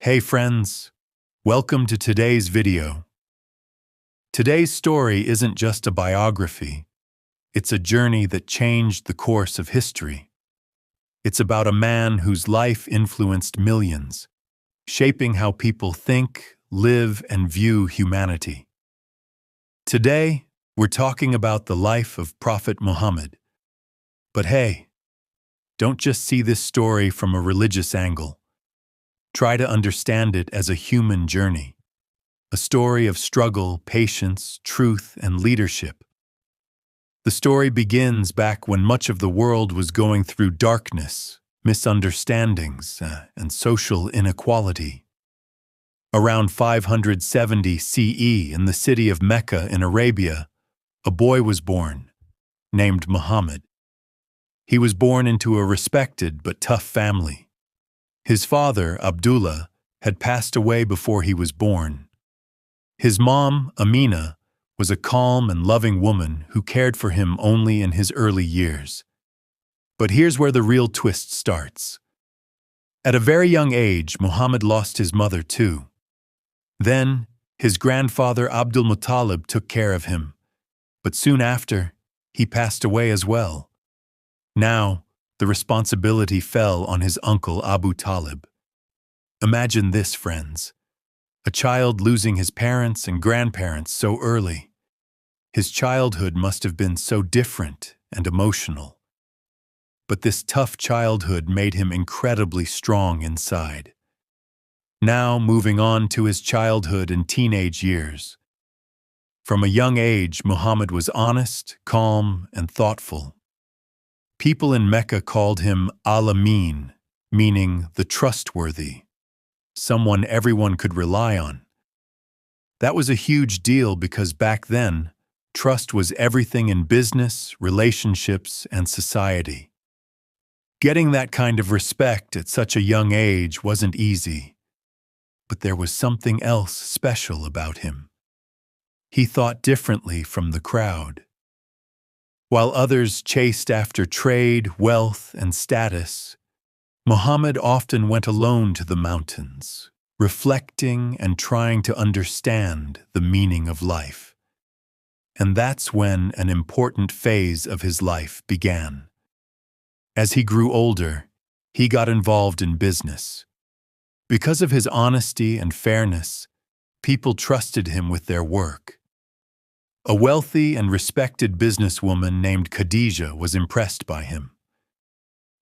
Hey friends, welcome to today's video. Today's story isn't just a biography, it's a journey that changed the course of history. It's about a man whose life influenced millions, shaping how people think, live, and view humanity. Today, we're talking about the life of Prophet Muhammad. But hey, don't just see this story from a religious angle. Try to understand it as a human journey, a story of struggle, patience, truth, and leadership. The story begins back when much of the world was going through darkness, misunderstandings, and social inequality. Around 570 CE, in the city of Mecca in Arabia, a boy was born, named Muhammad. He was born into a respected but tough family. His father, Abdullah, had passed away before he was born. His mom, Amina, was a calm and loving woman who cared for him only in his early years. But here's where the real twist starts. At a very young age, Muhammad lost his mother too. Then, his grandfather Abdul Muttalib took care of him, but soon after, he passed away as well. Now, the responsibility fell on his uncle Abu Talib. Imagine this, friends. A child losing his parents and grandparents so early. His childhood must have been so different and emotional. But this tough childhood made him incredibly strong inside. Now, moving on to his childhood and teenage years. From a young age, Muhammad was honest, calm, and thoughtful. People in Mecca called him Al-Amin, meaning the trustworthy, someone everyone could rely on. That was a huge deal because back then, trust was everything in business, relationships, and society. Getting that kind of respect at such a young age wasn't easy, but there was something else special about him. He thought differently from the crowd. While others chased after trade, wealth, and status, Muhammad often went alone to the mountains, reflecting and trying to understand the meaning of life. And that's when an important phase of his life began. As he grew older, he got involved in business. Because of his honesty and fairness, people trusted him with their work. A wealthy and respected businesswoman named Khadija was impressed by him.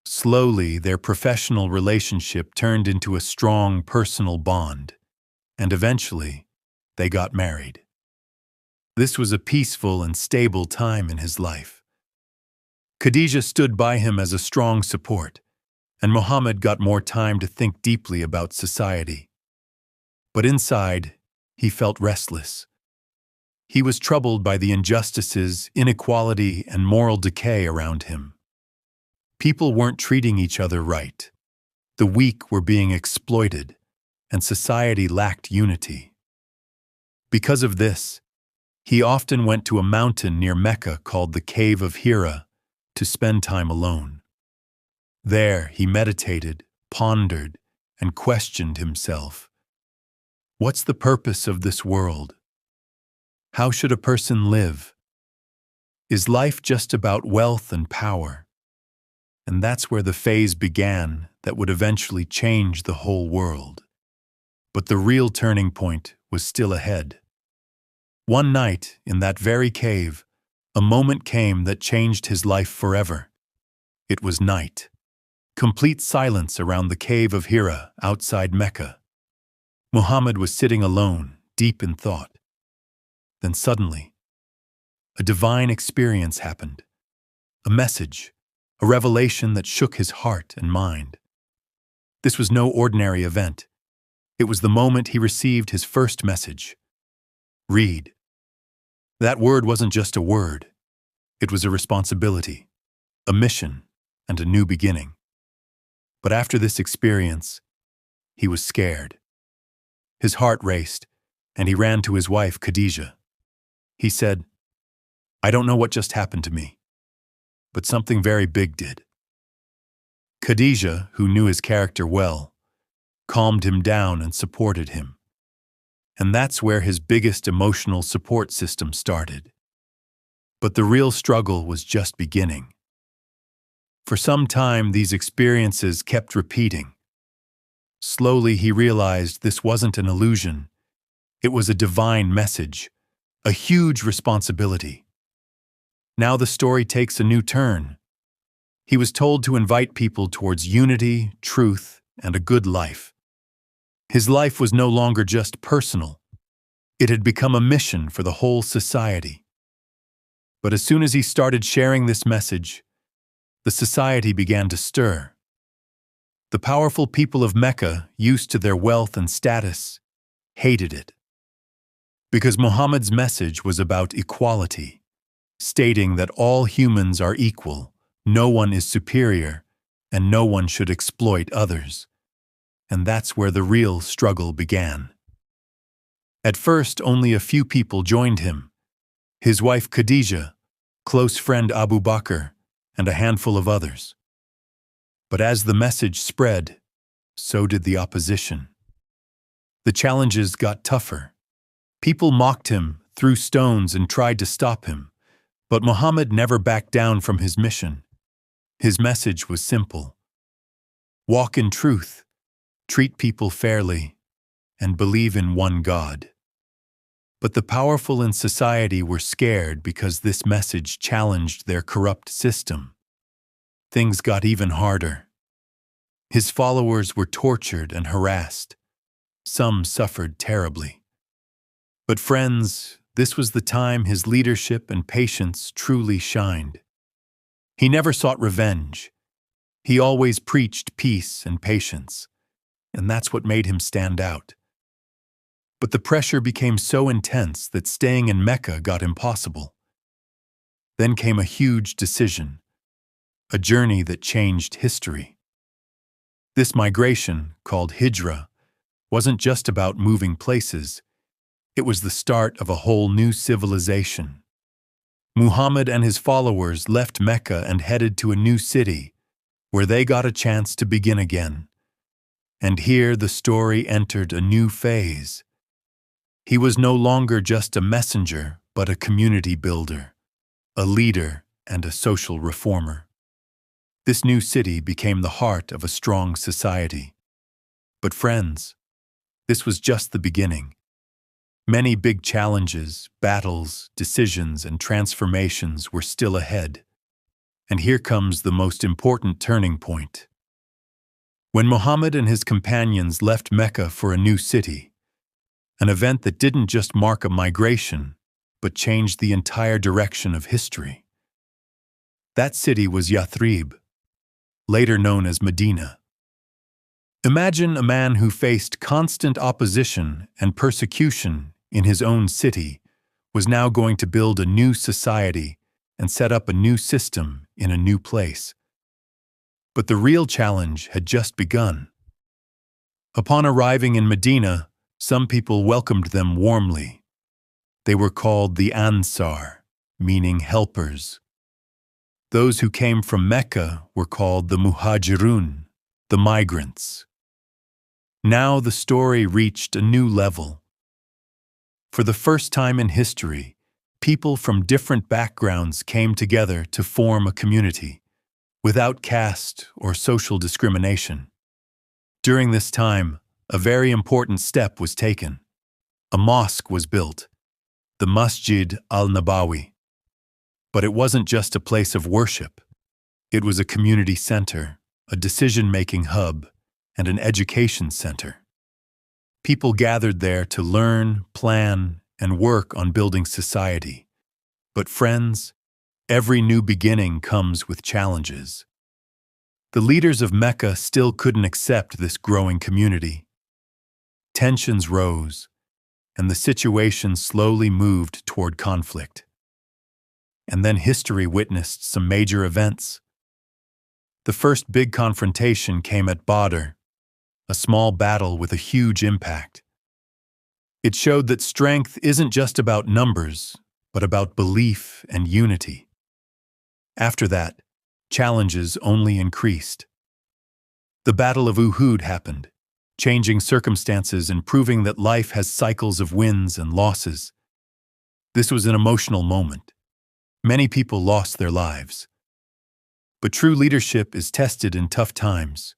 Slowly, their professional relationship turned into a strong personal bond, and eventually, they got married. This was a peaceful and stable time in his life. Khadija stood by him as a strong support, and Muhammad got more time to think deeply about society. But inside, he felt restless. He was troubled by the injustices, inequality, and moral decay around him. People weren't treating each other right. The weak were being exploited, and society lacked unity. Because of this, he often went to a mountain near Mecca called the Cave of Hira to spend time alone. There, he meditated, pondered, and questioned himself. What's the purpose of this world? How should a person live? Is life just about wealth and power? And that's where the phase began that would eventually change the whole world. But the real turning point was still ahead. One night, in that very cave, a moment came that changed his life forever. It was night. Complete silence around the Cave of Hira outside Mecca. Muhammad was sitting alone, deep in thought. Then suddenly, a divine experience happened. A message, a revelation that shook his heart and mind. This was no ordinary event. It was the moment he received his first message. Read. That word wasn't just a word. It was a responsibility, a mission, and a new beginning. But after this experience, he was scared. His heart raced, and he ran to his wife, Khadija. He said, "I don't know what just happened to me, but something very big did." Khadija, who knew his character well, calmed him down and supported him. And that's where his biggest emotional support system started. But the real struggle was just beginning. For some time, these experiences kept repeating. Slowly, he realized this wasn't an illusion. It was a divine message, a huge responsibility. Now the story takes a new turn. He was told to invite people towards unity, truth, and a good life. His life was no longer just personal. It had become a mission for the whole society. But as soon as he started sharing this message, the society began to stir. The powerful people of Mecca, used to their wealth and status, hated it. Because Muhammad's message was about equality, stating that all humans are equal, no one is superior, and no one should exploit others. And that's where the real struggle began. At first, only a few people joined him: his wife Khadija, close friend Abu Bakr, and a handful of others. But as the message spread, so did the opposition. The challenges got tougher. People mocked him, threw stones, and tried to stop him. But Muhammad never backed down from his mission. His message was simple: walk in truth, treat people fairly, and believe in one God. But the powerful in society were scared because this message challenged their corrupt system. Things got even harder. His followers were tortured and harassed. Some suffered terribly. But friends, this was the time his leadership and patience truly shined. He never sought revenge. He always preached peace and patience, and that's what made him stand out. But the pressure became so intense that staying in Mecca got impossible. Then came a huge decision, a journey that changed history. This migration, called Hijra, wasn't just about moving places. It was the start of a whole new civilization. Muhammad and his followers left Mecca and headed to a new city, where they got a chance to begin again. And here the story entered a new phase. He was no longer just a messenger, but a community builder, a leader, and a social reformer. This new city became the heart of a strong society. But friends, this was just the beginning. Many big challenges, battles, decisions, and transformations were still ahead. And here comes the most important turning point. When Muhammad and his companions left Mecca for a new city, an event that didn't just mark a migration, but changed the entire direction of history. That city was Yathrib, later known as Medina. Imagine a man who faced constant opposition and persecution in his own city was now going to build a new society and set up a new system in a new place. But the real challenge had just begun. Upon arriving in Medina, some people welcomed them warmly. They were called the Ansar, meaning helpers. Those who came from Mecca were called the Muhajirun, the migrants. Now the story reached a new level. For the first time in history, people from different backgrounds came together to form a community, without caste or social discrimination. During this time, a very important step was taken. A mosque was built, the Masjid al-Nabawi. But it wasn't just a place of worship. It was a community center, a decision-making hub, and an education center. People gathered there to learn, plan, and work on building society. But friends, every new beginning comes with challenges. The leaders of Mecca still couldn't accept this growing community. Tensions rose, and the situation slowly moved toward conflict. And then history witnessed some major events. The first big confrontation came at Badr, a small battle with a huge impact. It showed that strength isn't just about numbers, but about belief and unity. After that, challenges only increased. The Battle of Uhud happened, changing circumstances and proving that life has cycles of wins and losses. This was an emotional moment. Many people lost their lives. But true leadership is tested in tough times,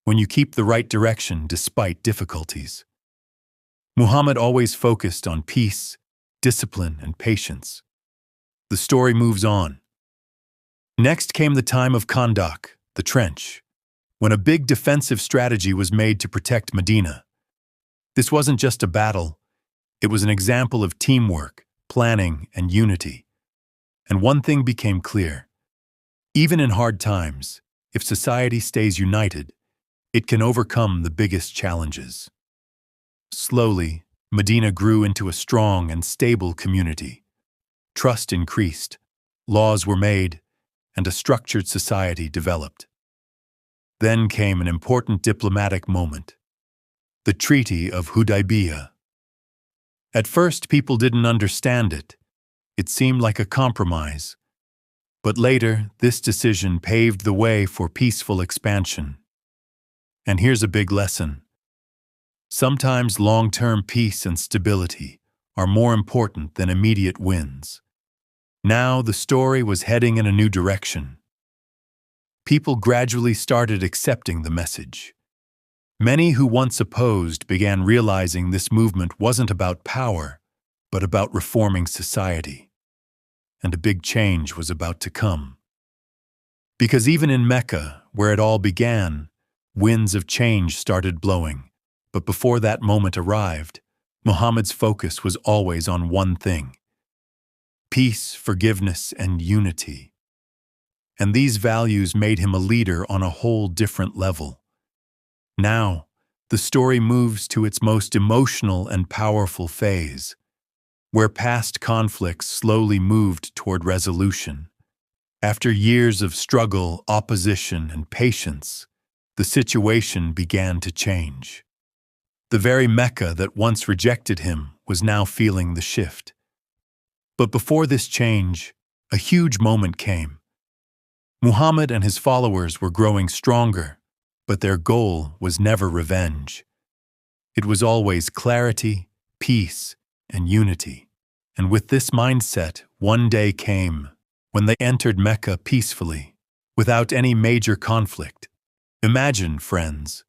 when you keep the right direction despite difficulties. Muhammad always focused on peace, discipline, and patience. The story moves on. Next came the time of Khandak, the trench, when a big defensive strategy was made to protect Medina. This wasn't just a battle, it was an example of teamwork, planning, and unity. And one thing became clear. Even in hard times, if society stays united, it can overcome the biggest challenges. Slowly, Medina grew into a strong and stable community. Trust increased, laws were made, and a structured society developed. Then came an important diplomatic moment, the Treaty of Hudaybiyah. At first, people didn't understand it. It seemed like a compromise. But later, this decision paved the way for peaceful expansion. And here's a big lesson. Sometimes long-term peace and stability are more important than immediate wins. Now the story was heading in a new direction. People gradually started accepting the message. Many who once opposed began realizing this movement wasn't about power, but about reforming society. And a big change was about to come. Because even in Mecca, where it all began, winds of change started blowing. But before that moment arrived, Muhammad's focus was always on one thing: peace, forgiveness, and unity. And these values made him a leader on a whole different level. Now, the story moves to its most emotional and powerful phase, where past conflicts slowly moved toward resolution. After years of struggle, opposition, and patience, the situation began to change. The very Mecca that once rejected him was now feeling the shift. But before this change, a huge moment came. Muhammad and his followers were growing stronger, but their goal was never revenge. It was always clarity, peace, and unity. And with this mindset, one day came when they entered Mecca peacefully, without any major conflict. Imagine, friends,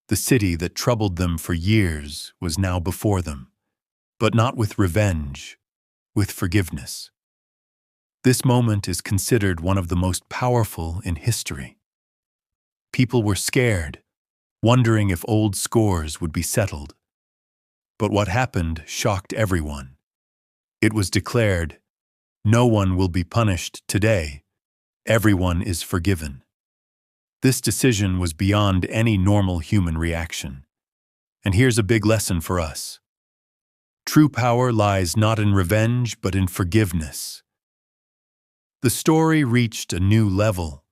the city that troubled them for years was now before them, but not with revenge, with forgiveness. This moment is considered one of the most powerful in history. People were scared, wondering if old scores would be settled. But what happened shocked everyone. It was declared, "No one will be punished today. Everyone is forgiven." This decision was beyond any normal human reaction. And here's a big lesson for us. True power lies not in revenge, but in forgiveness. The story reached a new level.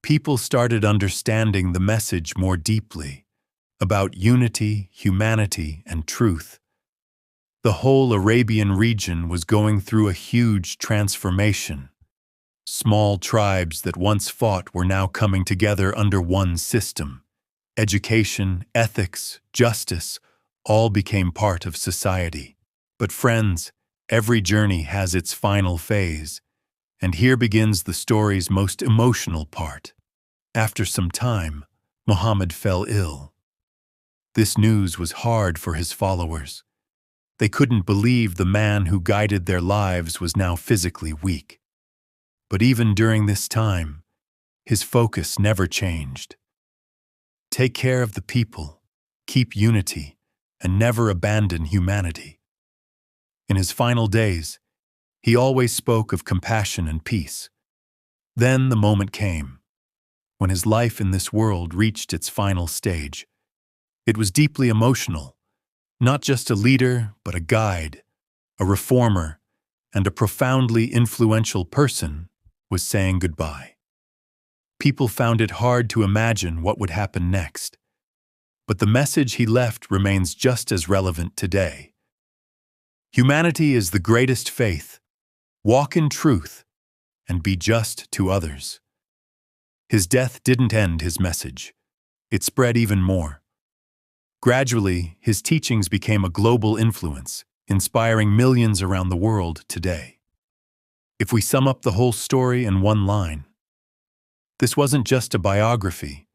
People started understanding the message more deeply, about unity, humanity, and truth. The whole Arabian region was going through a huge transformation. Small tribes that once fought were now coming together under one system. Education, ethics, justice, all became part of society. But friends, every journey has its final phase, and here begins the story's most emotional part. After some time, Muhammad fell ill. This news was hard for his followers. They couldn't believe the man who guided their lives was now physically weak. But even during this time, his focus never changed. Take care of the people, keep unity, and never abandon humanity. In his final days, he always spoke of compassion and peace. Then the moment came, when his life in this world reached its final stage. It was deeply emotional. Not just a leader, but a guide, a reformer, and a profoundly influential person was saying goodbye. People found it hard to imagine what would happen next, but the message he left remains just as relevant today. Humanity is the greatest faith. Walk in truth and be just to others. His death didn't end his message. It spread even more. Gradually, his teachings became a global influence, inspiring millions around the world today. If we sum up the whole story in one line, this wasn't just a biography.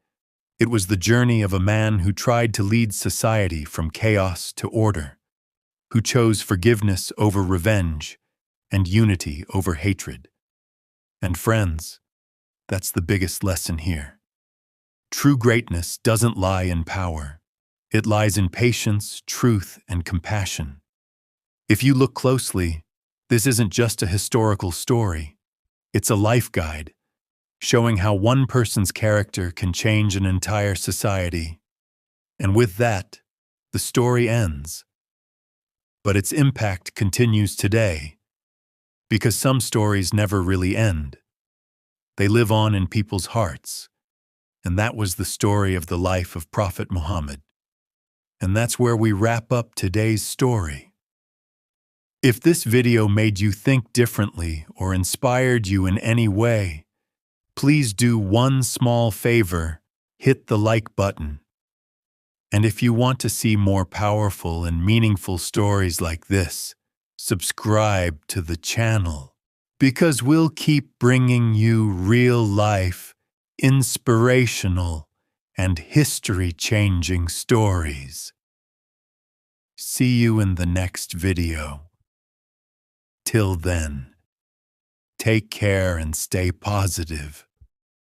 It was the journey of a man who tried to lead society from chaos to order, who chose forgiveness over revenge and unity over hatred. And friends, that's the biggest lesson here. True greatness doesn't lie in power. It lies in patience, truth, and compassion. If you look closely, this isn't just a historical story. It's a life guide, showing how one person's character can change an entire society. And with that, the story ends. But its impact continues today, because some stories never really end. They live on in people's hearts. And that was the story of the life of Prophet Muhammad. And that's where we wrap up today's story. If this video made you think differently or inspired you in any way, please do one small favor: hit the like button. And if you want to see more powerful and meaningful stories like this, subscribe to the channel, because we'll keep bringing you real-life, inspirational, and history-changing stories. See you in the next video. Till then, take care and stay positive.